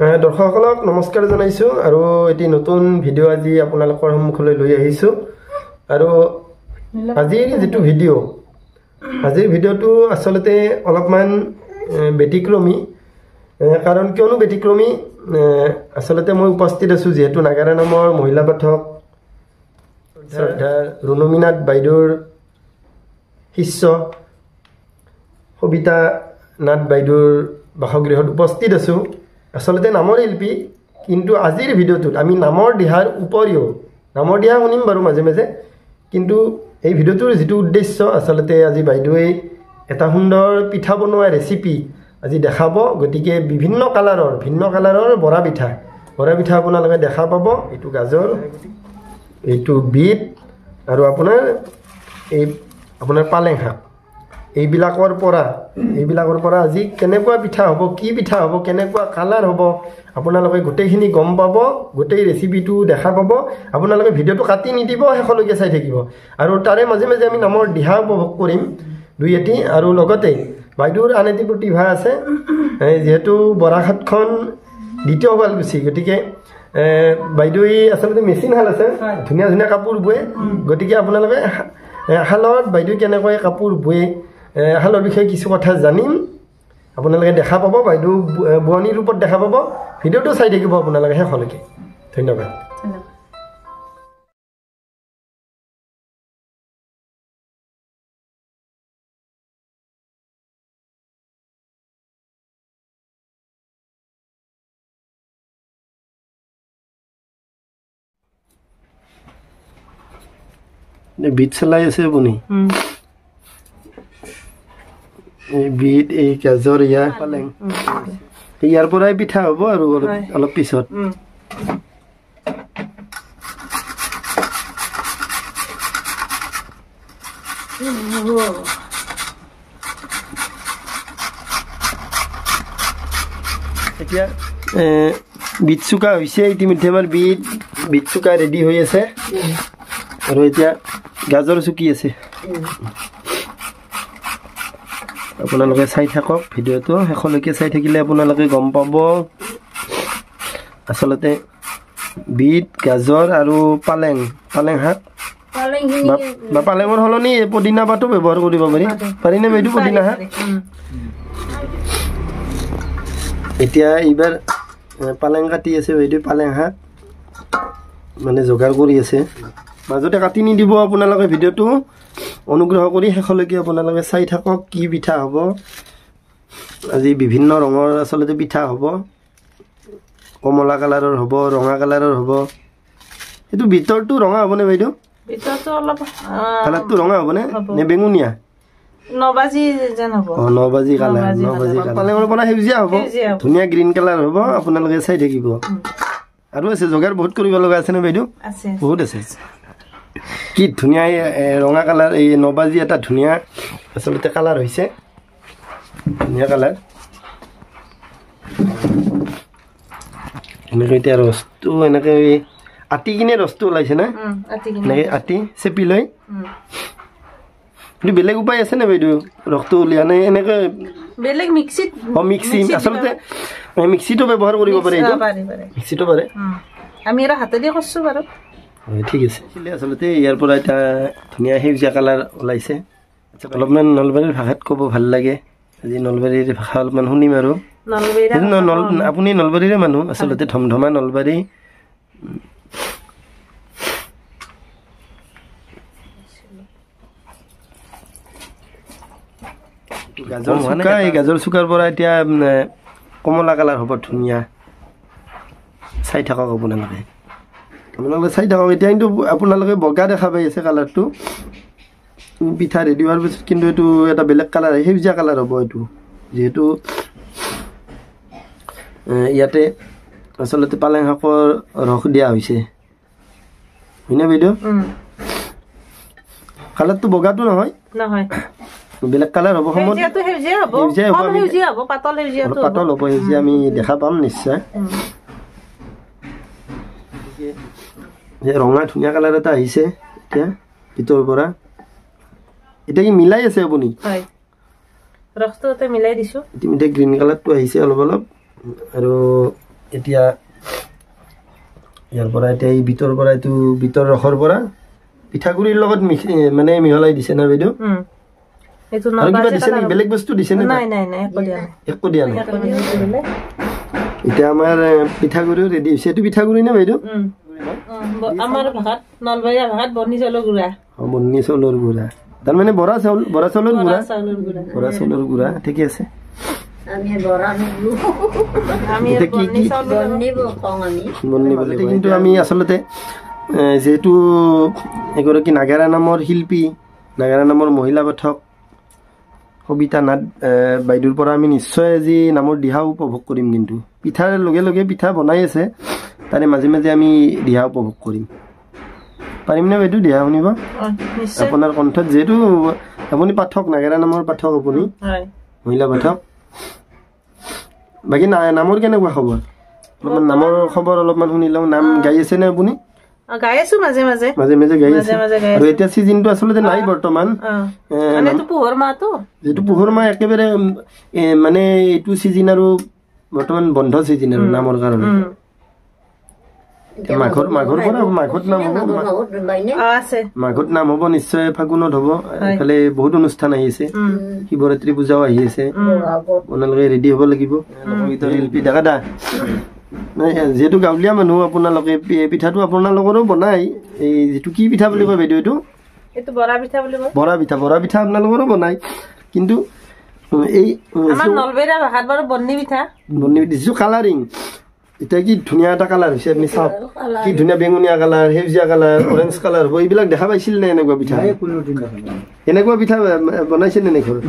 দৰ্শকসকলক নমস্কাৰ জনাইছো আৰু এটি নতুন ভিডিঅ' আজি আপোনালোকৰ সন্মুখলৈ লৈ আহিছো আৰু আজিৰ যেটো আজিৰ ভিডিঅ'টো আসলতে অলপমান ব্যতিক্ৰমী কাৰণ কিয়নো ব্যতিক্ৰমী আসলতে মই উপস্থিত আছো যেহেতু নাগাৰা নামৰ মহিলা পাঠক শ্ৰদ্ধা ৰুণমীনাথ বাইদেউৰ শিষ্য সবিতা নাথ বাইদেউৰ বাসগৃহত উপস্থিত আছো আসলতে নামৰ শিল্পী কিন্তু আজিৰ ভিডিঅ'টোত আমি নামৰ দিহাৰ উপৰিও নামৰ দিহা শুনিম বাৰু মাজে মাজে কিন্তু এই ভিডিঅ'টোৰ যেটো উদ্দেশ্য আসলতে আজি বাইদেউৱে এটা সুন্দৰ পিঠা বনোৱা ৰেচিপি আজি দেখাব গতিকে ভিন্ন কালাৰৰ বৰা পিঠা আপোনালোকে দেখা পাব এটো গাজৰ এইটো বিট আৰু আপোনাৰ পালেং শাক এইবিলাকৰ পৰা আজি কেনেকুৱা পিঠা হ'ব কি পিঠা হ'ব কেনেকুৱা কালাৰ হ'ব আপোনালোকে গোটেইখিনি গম পাব গোটেই ৰেচিপিটো দেখা পাব আপোনালোকে ভিডিঅ'টো কাটি নিদিব হেখলৈকে চাই থাকিব আৰু তাৰে মাজে মাজে আমি নামৰ দিহা উপভোগ কৰিম দুই এটি আৰু লগতে বাইদেউৰ আন এটি প্ৰতিভা আছে যেহেতু বৰাঘাটখন দ্বিতীয় শুৱালকুছি গতিকে বাইদেউই আসলতে মেচিন হাল আছে ধুনীয়া ধুনীয়া কাপোৰ বয়ে গতিকে আপোনালোকে হালত বাইদেউ কেনেকৈ কাপোৰ বয়ে হালৰ বিষয়ে কিছু কথা জানিম আপোনালোকে দেখা পাব বাইদেউ বোৱনীৰ ৰূপত দেখা পাব ভিডিঅ'টো চাই থাকিব আপোনালোকে হেখলৈকে ধন্যবাদ বিট চলাই আছে আপুনি বিট এই গাজৰ ইয়া পালেং ইয়াৰ পৰাই পিঠা হ'ব আৰু অলপ পিছত এতিয়া বিট চুকা হৈছে ইতিমধ্যে আমাৰ বিট চুকা ৰেডি হৈ আছে আৰু এতিয়া গাজৰ চুকি আছে আপোনালোকে চাই থাকক ভিডিঅ'টো হেখলৈকে চাই থাকিলে আপোনালোকে গম পাব আসলতে বিট গাজৰ আৰু পালেং শাক বা পালেঙৰ হলনি পদিনা পাতো ব্যৱহাৰ কৰিব পাৰিনে বাইদেউ পদিনা শাক এতিয়া এইবাৰ পালেং কাটি আছে বাইদেউ পালেং শাক মানে যোগাৰ কৰি আছে মাজতে কাটি নিদিব আপোনালোকে ভিডিঅ'টো অনুগ্ৰহ কৰি হেখলৈকে আপোনালোকে চাই থাকক কি পিঠা হ'ব আজি বিভিন্ন ৰঙৰ আসলতে পিঠা হ'ব কমলা কালাৰৰ হ'ব ৰঙা কালাৰৰ হ'ব এটো ভিতৰটো ৰঙা হ'বনে বাইদেউ ভিতৰটো অলপ কালাৰটো ৰঙা হ'বনে নে বেঙুনীয়া নবাজি যেন হ'ব নবাজি কালাৰ পালেঙৰ পৰা সেউজীয়া হ'ব ধুনীয়া গ্ৰীণ কালাৰ হ'ব আপোনালোকে চাই থাকিব আৰু আছে যোগাৰ বহুত কৰিব লগা আছে নে বাইদেউ আছে বহুত আছে কি ধুনীয়া ৰঙা কালাৰ এই নবাজি এটা ধুনীয়া আসলতে কালাৰ হৈছে ধুনীয়া কালাৰ এনেকৈ এতিয়া ৰসটো এনেকৈ আটি কিনে ৰসটো ওলাইছে না এনেকৈ আটি চেপি লৈ কিন্তু বেলেগ উপায় আছে নে বাইদেউ ৰসটো উলিয়া নাই এনেকৈ বেলেগ মিক্সিত মিক্সি আসলতে মিক্সিটো ব্যৱহাৰ কৰিব পাৰে মিক্সিটো পাৰে আমি আৰু হাতেদি কৰছো বাৰু ঠিক আছে আসলতে ইয়াৰ পৰা এটা ধুনীয়া সেউজীয়া কালাৰ ওলাইছে অলপমান নলবাৰীৰ ভাষাত ক'ব ভাল লাগে আজি নলবাৰীৰ ভাষা অলপমান শুনিম আৰু আপুনি নলবাৰীৰে মানুহ আসলতে ধমধমা নলবাৰী গাজৰ চুকাৰ পৰা এতিয়া কমলা কালাৰ হ'ব ধুনীয়া চাই থাকক আপোনালোকে চাই থাকক এতিয়া কিন্তু আপোনালোকে বগা দেখা পাই আছে কালাৰটো পিঠা ৰেডি হোৱাৰ পিছত কিন্তু এইটো এটা বেলেগ কালাৰ সেউজীয়া কালাৰ হ'ব এইটো যিহেতু ইয়াতে আসলতে পালেং শাকৰ ৰস দিয়া হৈছে হয়নে বাইদেউ কালাৰটো বগাটো নহয় বেলেগ কালাৰ হ'ব সময়ত পাতল হ'ব সেউজীয়া আমি দেখা পাম নিশ্চয় ৰঙা ধুনীয়া কালাৰ এটা আহিছে এতিয়া ভিতৰৰ পৰা এটা কি মিলাই আছে আপুনি ৰসটো মিলাই দিছো ইতিমধ্যে গ্ৰীণ কালাৰটো আহিছে অলপ অলপ আৰু এতিয়া ইয়াৰ পৰা এতিয়া এই বিটৰ পৰা এইটো বিটৰ ৰসৰ পৰা পিঠাগুড়িৰ লগত মানে মিহলাই দিছে না বাইদেউ এইটো আৰু কিবা নবাজি দিছে নেকি বেলেগ বস্তু দিছে নে নাই নাই নাই একো দিয়া নাই একো দিয়া নাই এতিয়া আমাৰ পিঠাগুড়িও ৰেডি হৈছে এইটো পিঠাগুড়ি নে বাইদেউ আমাৰ ভাষাত নলবাৰীয়া ভাষাত বন্নি চাউলৰ গুড়া বন্নি চাউলৰ গুড়া তাৰমানে বৰা চাউলৰ গুড়া ঠিকে আছে কিন্তু আমি আচলতে যিহেতু এগৰাকী নাগাৰা নামৰ শিল্পী নাগাৰা নামৰ মহিলা পাঠক সবিতা নাথ বাইদেউৰ পৰা আমি নিশ্চয় আজি নামৰ দিহা উপভোগ কৰিম কিন্তু পিঠাৰ লগে লগে পিঠা বনাই আছে তাৰে মাজে মাজে আমি দিহা উপভোগ কৰিম পাৰিমনে বাইদেউ দিহা শুনিব আপোনাৰ কণ্ঠত যিহেতু আপুনি পাঠক নাগাৰা নামৰ পাঠক আপুনি মহিলা পাঠক বাকী নামৰ কেনেকুৱা খবৰ অলপমান নামৰ খবৰ অলপমান শুনি লওঁ নাম গাই আছে নে আপুনি গাই আছো মাজে মাজে গাই আছে আৰু এতিয়া চিজনটো আচলতে নাই বৰ্তমান যিটো পোহৰ মাহ একেবাৰে মানে এইটো চিজন আৰু বৰ্তমান বন্ধ চিজন আৰু নামৰ কাৰণে মাঘত নাম হ'ব নিশ্চয় ফাগুনত হ'ব এইফালে বহুত অনুষ্ঠান আহি আছে শিৱৰাত্ৰি পূজাও আহি আছে আপোনালোকে ৰেডি হ'ব লাগিব শিল্পী ডেকা দা যেহেতু গাঁৱলীয়া মানুহ আপোনালোকে পিঠাটো আপোনালোকৰো বনাই এই যিটো কি পিঠা বুলি কয় বাইদেউ এইটো বৰা পিঠা আপোনালোকৰো বনাই কিন্তু এই যিটো কালাৰিং এতিয়া কি ধুনীয়া এটা কালাৰ হৈছে আপুনি চাওক কি ধুনীয়া বেঙুনীয়া কালাৰ সেউজীয়া কালাৰ অৰেঞ্জ কালাৰ হ'ব এইবিলাক দেখা পাইছিল নে এনেকুৱা পিঠা এনেকুৱা পিঠা বনাইছে নে নাই ঘৰত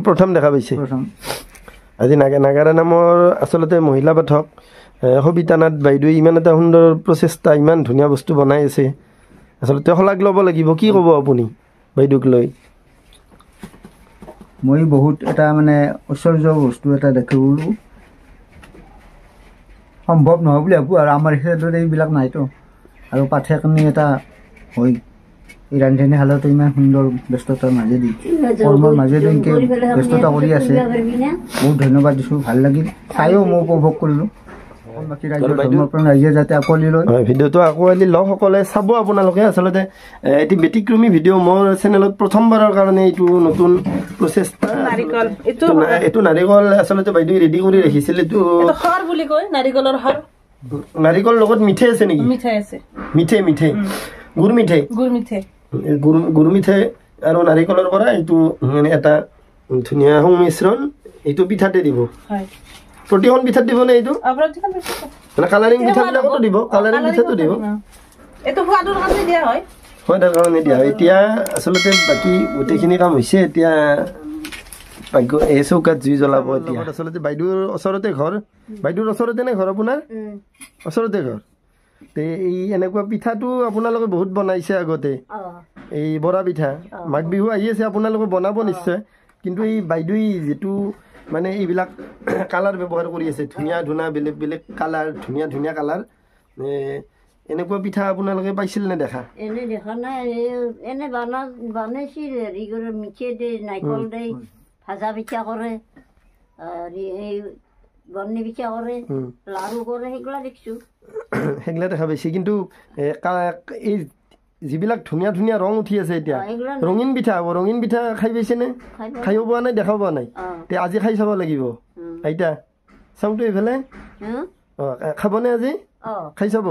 প্ৰথম দেখা পাইছে আজি নাগাৰা নামৰ আচলতে মহিলা পাঠক সবিতা নাথ বাইদেৱে ইমান এটা সুন্দৰ প্ৰচেষ্টা ইমান ধুনীয়া বস্তু বনাই আছে আচলতে শলাগ ল'ব লাগিব কি ক'ব আপুনি বাইদেউক লৈ মই বহুত এটা মানে ঐশ্বৰ্য বস্তু এটা দেখিবলৈ সম্ভৱ নহয় বুলি ভাবোঁ আৰু আমাৰ ক্ষেত্ৰত এইবিলাক নাইতো আৰু পাঠ্যক্ৰম এটা হয় এই ৰান্ধনী শালতো ইমান সুন্দৰ ব্যস্ততাৰ মাজেদি কৰ্মৰ মাজেদি এনেকৈ ব্যস্ততা কৰি আছে বহুত ধন্যবাদ দিছোঁ ভাল লাগিল চায়ো মই উপভোগ কৰিলোঁ ভিডিঅ'টো আঁকোৱালি লওক সকলোৱে চাব আপোনালোকে আচলতে এটি ব্যতিক্ৰমী ভিডিঅ' মোৰ চেনেলত প্ৰথমবাৰৰ কাৰণে এইটো নতুন প্ৰচেষ্টা এইটো নাৰিকল আচলতে বাইদেউ ৰেডি কৰি ৰাখিছিল এইটো নাৰিকলৰ লগত মিঠে আছে নেকি মিঠে গুৰ মিঠে আৰু নাৰিকলৰ পৰা এইটো মানে এটা ধুনীয়া সংমিশ্ৰণ এইটো পিঠাতে দিব প্ৰতিখন পিঠাত দিব নে এইটো মানে কালাৰিং পিঠাবিলাকতো দিব কালাৰিং পিঠাটো দিব সোৱাদৰ কাৰণে দিয়া হয় এতিয়া আচলতে বাকী গোটেইখিনি কাম হৈছে এতিয়া এই চৌকাত জুই জ্বলাব এতিয়া আচলতে বাইদেউৰ ওচৰতে ঘৰ বাইদেউৰ ওচৰতে নে ঘৰ আপোনাৰ ওচৰতে ঘৰ তে এই এনেকুৱা পিঠাটো আপোনালোকে বহুত বনাইছে আগতে এই বৰা পিঠা মাঘ বিহু আহি আছে আপোনালোকে বনাব নিশ্চয় কিন্তু এই বাইদেৱে যিটো মানে এইবিলাক কালাৰ ব্যৱহাৰ কৰি আছে ধুনীয়া বেলেগ বেলেগ কালাৰ ধুনীয়া কালাৰ এনেকুৱা পিঠা আপোনালোকে পাইছিল নে দেখা এনে দেখা নাই এনে বনাইছিল হেৰি কৰে মিঠে দে নাৰিকল দে ভাজা পিঠা কৰে এই বন্নি পিঠা কৰে লাড়ু কৰে সেইগিলা দেখিছোঁ সেইগিলা দেখা পাইছে কিন্তু এই যিবিলাক ধুনীয়া ৰং উঠি আছে এতিয়া ৰঙীন পিঠা হ'ব ৰঙীন পিঠা খাই পাইছেনে খাইও পোৱা নাই দেখাও পোৱা নাই তে আজি খাই চাব লাগিব আইতা চাওঁতো এইফালে খাবনে আজি খাই চাব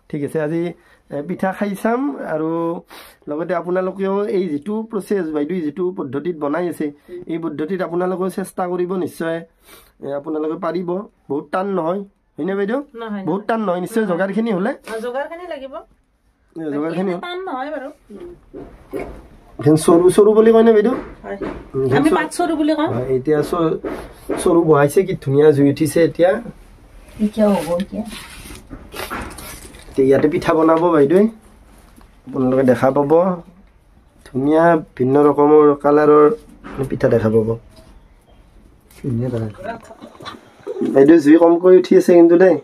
ঠিক আছে আজি পিঠা খাই চাম আৰু লগতে আপোনালোকেও এই যিটো প্ৰচেছ বাইদেউ যিটো পদ্ধতিত বনাই আছে এই পদ্ধতিত আপোনালোকেও চেষ্টা কৰিব নিশ্চয় আপোনালোকে পাৰিব বহুত টান নহয় হয়নে বাইদেউ বহুত টান নহয় নিশ্চয় যোগাৰখিনি হ'লে চৰু বুলি কয়নে বাইদেউ এতিয়া চৰু বহাইছে কি ধুনীয়া জুই উঠিছে এতিয়া ইয়াতে পিঠা বনাব বাইদেৱে আপোনালোকে দেখা পাব ধুনীয়া ভিন্ন ৰকমৰ কালাৰৰ পিঠা দেখা পাব বাইদেউ জুই কমকৈ উঠি আছে কিন্তু দেই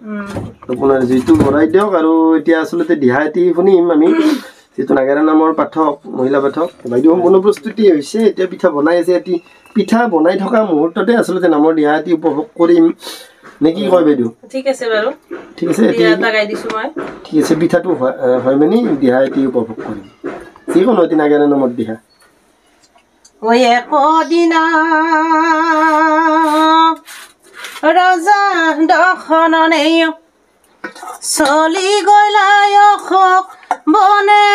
আপোনাৰ জুইটো ভৰাই দিয়ক আৰু এতিয়া আচলতে দিহা এটি শুনিম আমি যিটো নাগাৰা নামৰ পাঠক মহিলা পাঠক বাইদেউ সম্পূৰ্ণ প্ৰস্তুতি হৈছে এতিয়া পিঠা বনাই আছে এটি পিঠা বনাই থকা মুহূৰ্ততে আচলতে নামৰ দিহা এটি উপভোগ কৰিম নে কি কয় বাইদেউ ঠিক আছে বাৰু ঠিক আছে দিয়া এটা গাই দিছো মই ঠিক আছে পিঠাটো হয় মানে দিহা এটি উপভোগ কৰিম যিকোনো এটি নাগাৰা নামৰ দিহা ওই একদিনা ৰজা দখননে চলি গলায় অশোক বনে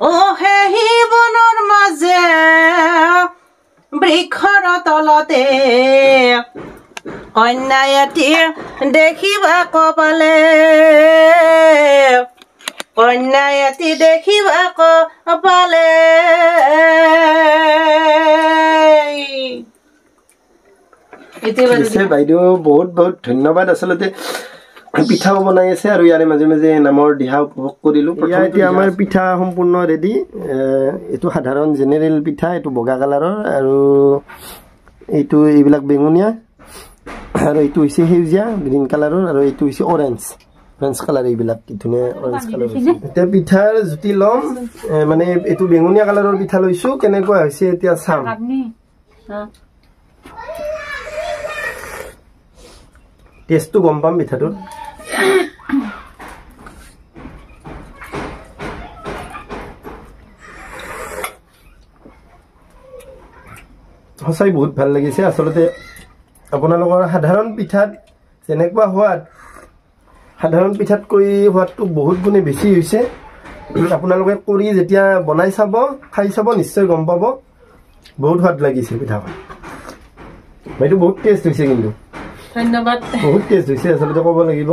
ও হেহি বনৰ মাজে বৃক্ষৰ তলতে কন্যা এটি দেখিবা কপালে কন্যা এটি দেখিবা কপালে বাইদেউ বহুত বহুত ধন্যবাদ আচলতে পিঠাও বনাই আছে আৰু ইয়াৰে মাজে মাজে নামৰ দিহা উপভোগ কৰিলোঁ এতিয়া আমাৰ পিঠা সম্পূৰ্ণ ৰেডি এইটো সাধাৰণ জেনেৰেল পিঠা এইটো বগা কালাৰৰ আৰু এইবিলাক বেঙুনীয়া আৰু এইটো হৈছে সেউজীয়া গ্ৰীণ কালাৰৰ আৰু এইটো হৈছে অৰেঞ্জ কালাৰ এইবিলাক কি ধুনীয়া অৰেঞ্জ কালাৰ এতিয়া পিঠাৰ জুতি ল'ম মানে এইটো বেঙুনীয়া কালাৰৰ পিঠা লৈছোঁ কেনেকুৱা হৈছে এতিয়া চাম টেষ্টটো গম পাম পিঠাটোৰ সঁচাই বহুত ভাল লাগিছে আচলতে আপোনালোকৰ সাধাৰণ পিঠাত যেনেকুৱা সোৱাদ সাধাৰণ পিঠাতকৈ সোৱাদটো বহুত গুণে বেছি হৈছে আপোনালোকে কৰি যেতিয়া বনাই চাব খাই চাব নিশ্চয় গম পাব বহুত সোৱাদ লাগিছে পিঠাখন বাইদেউ বহুত টেষ্ট হৈছে কিন্তু ধন্যবাদ বহুত টেষ্ট হৈছে আচলতে ক'ব লাগিব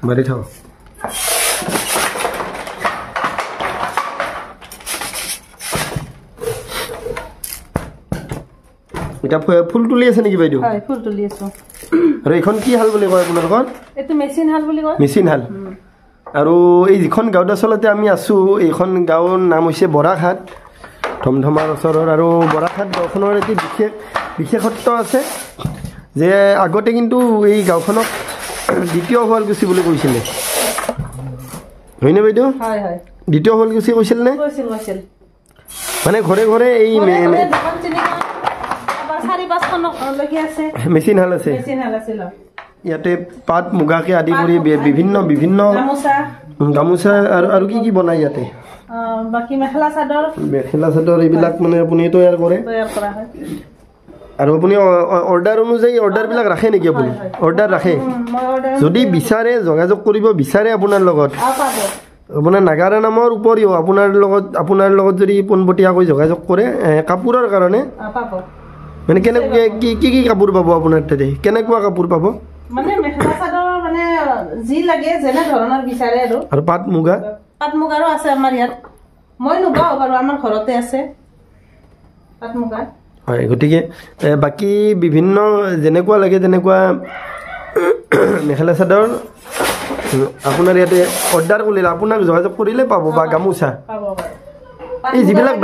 মাৰি থাক এটা ফুল তুলি আছে নেকি বাইদেউ হয় ফুল তুলি আছো আৰু এখন কি হাল বুলি কয় আপোনালোকৰ এটো মেচিন হাল বুলি কয় মেচিন হাল আৰু এই যিখন গাঁৱত আচলতে আমি আছোঁ এইখন গাঁৱৰ নাম হৈছে বৰাঘাট ধমধমাৰ ওচৰৰ আৰু বৰাঘাট গাঁওখনৰ এটি বিশেষত্ব আছে যে আগতে কিন্তু এই গাঁওখনক দ্বিতীয় শুৱালকুছি বুলি কৈছিলে হয়নে বাইদেউ হয় হয় দ্বিতীয় শুৱালকুছি কৈছিল নে কৈছিল মানে ঘৰে ঘৰে এই মেচিন হাল আছে ইয়াতে পাট মুগাকে আদি কৰি বিভিন্ন গামোচা আৰু কি কি বনায় ইয়াতে বাকি মেখেলা চাদৰ এইবিলাক মানে আপুনি তৈয়াৰ কৰে আৰু আপুনি অৰ্ডাৰ অনুযায়ী অৰ্ডাৰবিলাক ৰাখে নেকি আপুনি অৰ্ডাৰ ৰাখে যদি বিচাৰে যোগাযোগ কৰিব বিচাৰে আপোনাৰ লগত আপোনাৰ নাগাৰা নামৰ উপৰিও আপোনাৰ লগত যদি পোনপটীয়াকৈ যোগাযোগ কৰে কাপোৰৰ কাৰণে মানে কেনেকুৱা কি কাপোৰ পাব আপোনাৰ তাতে কেনেকুৱা কাপোৰ পাব মানে মেখেলা চাদৰ মানে যি লাগে যেনে ধৰণৰ বিচাৰে আৰু পাট মুগাৰো আছে আমাৰ ইয়াত মই নগাঁও বাৰু আমাৰ ঘৰতে আছে পাট মুগা হয় গতিকে বাকী বিভিন্ন যেনেকুৱা লাগে তেনেকুৱা মেখেলা চাদৰ আপোনাৰ ইয়াতে অৰ্ডাৰ কৰিলে আপোনাক যোগাযোগ কৰিলে পাব বা গামোচা এই যিবিলাক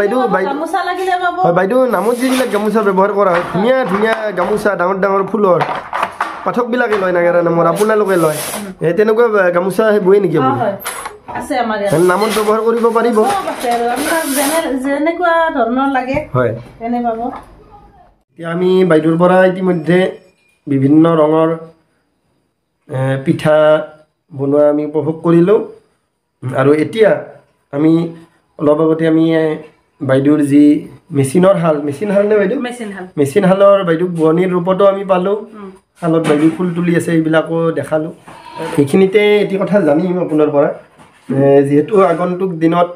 বাইদেউ নামত যিবিলাক গামোচা ব্যৱহাৰ কৰা হয় ধুনীয়া ধুনীয়া গামোচা ডাঙৰ ডাঙৰ ফুলৰ পাঠকবিলাকে লয় নাগাৰা নামৰ আপোনালোকে লয় তেনেকুৱা গামোচা বয়ে নেকি আপুনি নামত ব্যৱহাৰ কৰিব পাৰিব হয় এতিয়া আমি বাইদেউৰ পৰা ইতিমধ্যে বিভিন্ন ৰঙৰ পিঠা বনোৱা আমি উপভোগ কৰিলোঁ আৰু এতিয়া আমি অলপ আগতে আমি বাইদেউৰ যি মেচিন হাল নে বাইদেউ মেচিন হালৰ বাইদেউ বোৱনীৰ ৰূপতো আমি পালোঁ শালত বাইদেউ ফুল তুলি আছে এইবিলাকো দেখালোঁ সেইখিনিতে এটি কথা জানিম আপোনাৰ পৰা যিহেতু আগন্তুক দিনত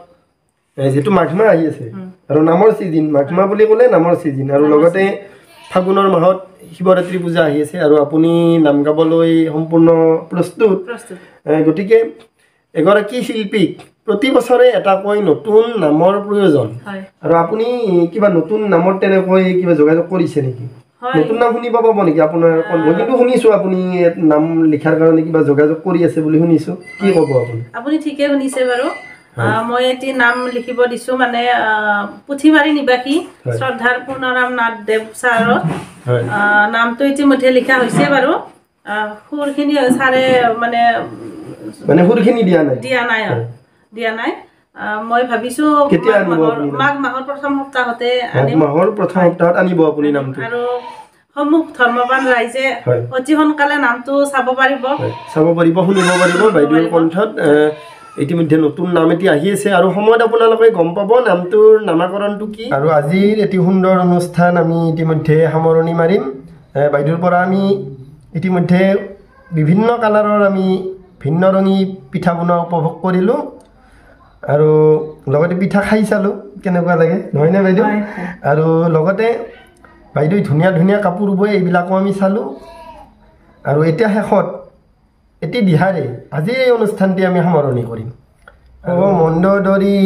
যিহেতু মাঘ মাহ আহি আছে আৰু নামৰ ছিজন মাঘ মাহ বুলি ক'লে নামৰ ছিজন আৰু লগতে ফাগুনৰ মাহত শিৱৰাত্ৰি পূজা আহি আছে আৰু আপুনি নাম গাবলৈ সম্পূৰ্ণ প্ৰস্তুত গতিকে এগৰাকী শিল্পীক প্ৰতি বছৰে এটাকৈ নতুন নামৰ প্ৰয়োজন আৰু আপুনি কিবা নতুন নামৰ তেনেকৈ কিবা যোগাযোগ কৰিছে নেকি নতুন নাম শুনি পাব নেকি আপোনাৰ মই কিন্তু শুনিছোঁ আপুনি নাম লিখাৰ কাৰণে কিবা যোগাযোগ কৰি আছে বুলি শুনিছোঁ কি ক'ব আপুনি ঠিকে শুনিছে বাৰু মই এটি নাম লিখিব দিছোঁ মানে পুথিমাৰী নিবাসী শ্ৰদ্ধাৰ পূৰ্ণৰাম নাথ দেৱ ছাৰৰ নামটো ইতিমধ্যে লিখা হৈছে বাৰু সুৰখিনি ছাৰে মানে সুৰখিনি দিয়া নাই মই ভাবিছোঁ মাঘ মাহৰ প্ৰথম সপ্তাহতে আনিব আপুনি নামটো আৰু সম্মুখ ধৰ্মৱান ৰাইজে অতি সোনকালে নামটো চাব পাৰিব শুনিব পাৰিব বাইদেউৰ কণ্ঠত ইতিমধ্যে নতুন নাম এটি আহি আছে আৰু সময়ত আপোনালোকে গম পাব নামটোৰ নামাকৰণটো কি আৰু আজিৰ এটি সুন্দৰ অনুষ্ঠান আমি ইতিমধ্যে সামৰণি মাৰিম বাইদেউৰ পৰা আমি ইতিমধ্যে বিভিন্ন কালাৰৰ আমি ভিন্ন ৰঙী পিঠা বনোৱা উপভোগ কৰিলোঁ আৰু লগতে পিঠা খাই চালোঁ কেনেকুৱা লাগে নহয়নে বাইদেউ আৰু লগতে বাইদেউ ধুনীয়া ধুনীয়া কাপোৰ বৈ এইবিলাকো আমি চালোঁ আৰু এতিয়া শেষত এটি দিহাৰে আজি এই অনুষ্ঠানটি আমি সামৰণি কৰিম মন্দদৰী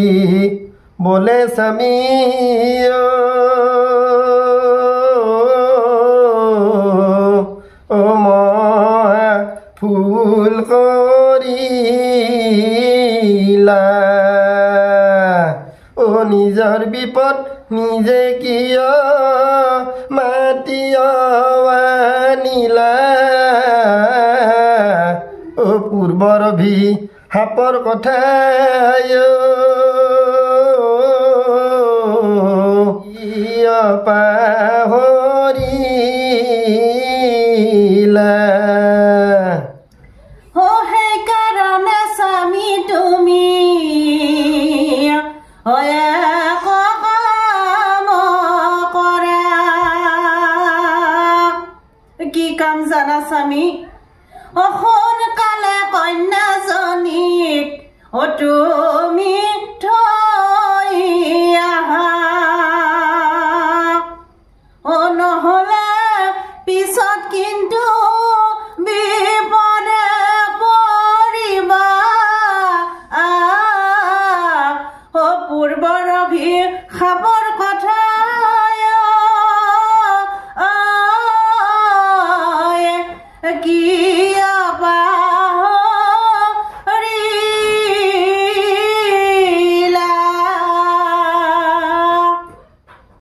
বোলে স্বামী ফুল কৰিলা নিজৰ বিপদ নিজে কিয় মাতি আনিলা পূৰ্বৰ সাপৰ কথা পাহৰিলা সেইকাৰণে স্বামী তুমি কি কাম জানা স্বামী সোনকালে কন্যাজনীক তুমি থৈ